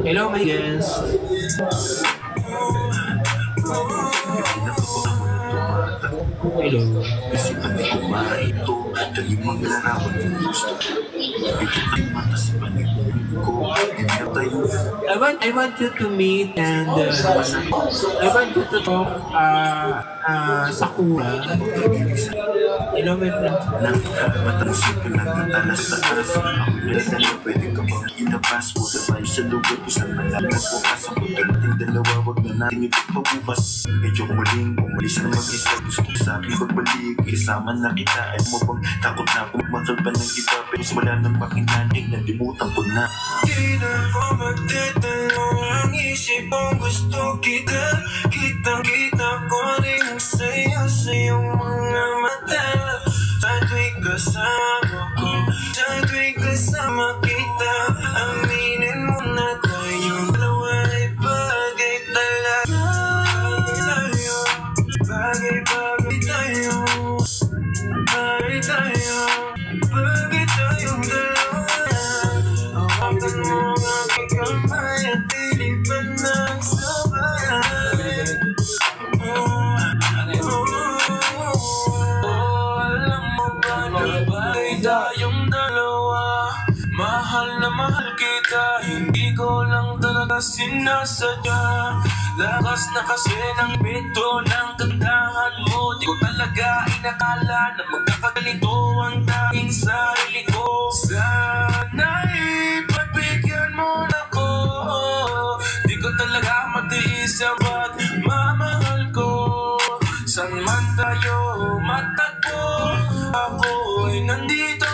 Hello, my guest. Hello. Isipan ko ba ito? Dahil maglarawan ng gusto. Ito ang mata sa panibig ko. Hinatay mo. I want you to meet and I want you to talk Sakura. Hello, my friend. Matansin ko lang natalas sa taas. Ako nila na pwede ka bang inabas mo na tayo sa lugar ko sa malalag ko. Kasang pagdating dalawa, wag na natin ipagpabukas. Medyo muling umalis na mag-isa. Gusto ko sa akin pagbalik. Kasama na kita. Ay mo bang takot na kung makalba ng iba. Pero wala nang makinanig. Nalimutan ko na. Di na ko magtatanong. Ang isip kong gusto kita. Kitang-kita ko rin ang saya sa iyong mga mata. Sa tuwing kasama ko, sa tuwing kasama kita, aminin mo na tayong dalawa ay bagay talaga tayo. Bagay-bagay tayo. Bagay tayo. Bagay tayong dalawa. Hawakan mo ang aking kamay at tilipan ng sabay. Alam mo ba na bagay tayong dalawa? Mahal na mahal kita, hindi ko lang talaga sinasadya. Lakas na kasi ng bito ng kandahan mo. Di ko talaga inakala na magkakaganito ang tanging sarili ko. Sana'y pagbigyan mo na ko. Di ko talaga matiis ang pagmamahal ko. San man tayo matagpo, ako'y nandito.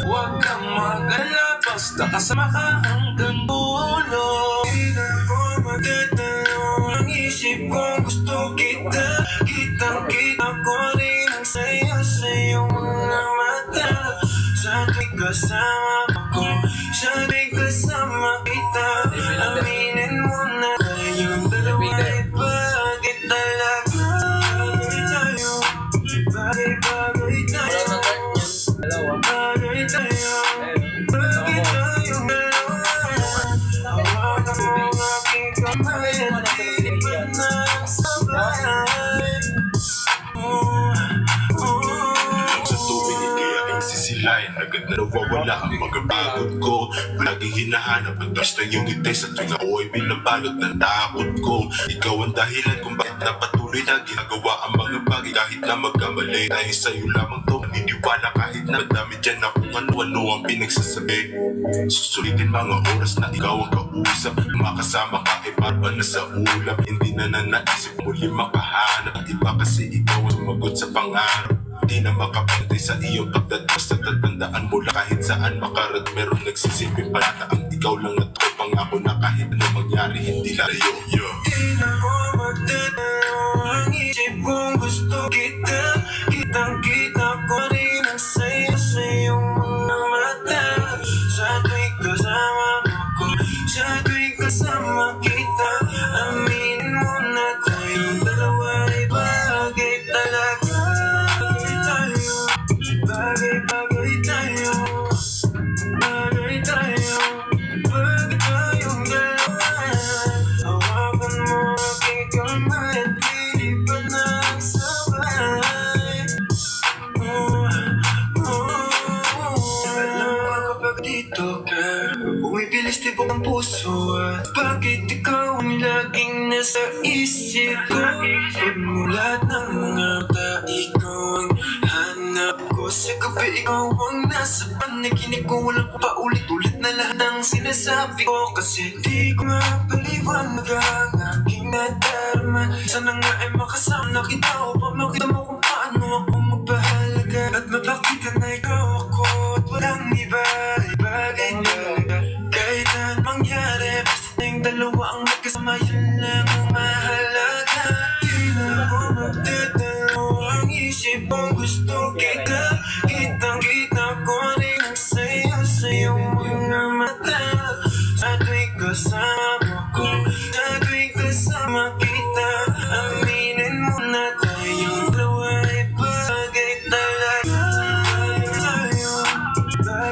Huwag kang mag-alala, basta kasama ka hanggang dulo. Di na ko magtatanong, ang isip kong gusto kita. Kitang-kita ko rin ang saya sa iyong mga mata. Sa tuwing kasama ko, sa tuwing kasama kita, aminin mo na tayong dalawa ay bagay talaga tayo. Bagay-bagay tayo. Bagay tayo. Bagay tayong dalawa. Hawakan mo ang aking kamay at tilipan ng sabay. Sa tuwing ikayaking sisilayan, agad na nawawala ang mga pagod ko. Palaging hinahanap ang basta yung ngiti sa tuwing ako ay binabalot ng takot ko. Ikaw ang dahilan kung bakit napatuloy na ginagawa ang mga bagay. Kahit na magkamali, dahil sa'yo lamang to maniniwala. Kahit na madami dyan na kung ano-ano ang pinagsasabi. Susulitin mga oras na ikaw ang kausap. Makasama ka ay barba na sa ulap. Hindi na naisip muli makahanap. Iba kasi ikaw ang sumagot sa pangarap. Di na makapantay sa iyong pagdatas. Tatandaan mo lang kahit saan makarad. Meron nagsisilbing palata ang ikaw lang at ko. Pangako na kahit ano mangyari hindi lalayo. Di na ko magtatanong, ang isip kong gusto kita. Kitang-kita ko rin ang saya sa iyong mga mata. Sa tuwing kasama ko, sa tuwing kasama kita, aminin mo na tayong dalawa ay bagay talaga tayo. Bagay-bagay tayo. Bagay tayo. Bagay tayong dalawa. Hawakan mo ang aking kamay at tilipan ng sabay. Alam mo kapag dito ka, bumibilis tibok ang puso. At bakit ikaw ang laging nasa isip ko? Pagmulat ng mga mata, ikaw ang hanap ko. Sa gabi ikaw ang nasa panaginip ko. Walang paulit-ulit na lahat ng sinasabi ko. Kasi di ko mapaliwanag ang aking nadarama. Sana nga ay makasama na kita upang makita mo kung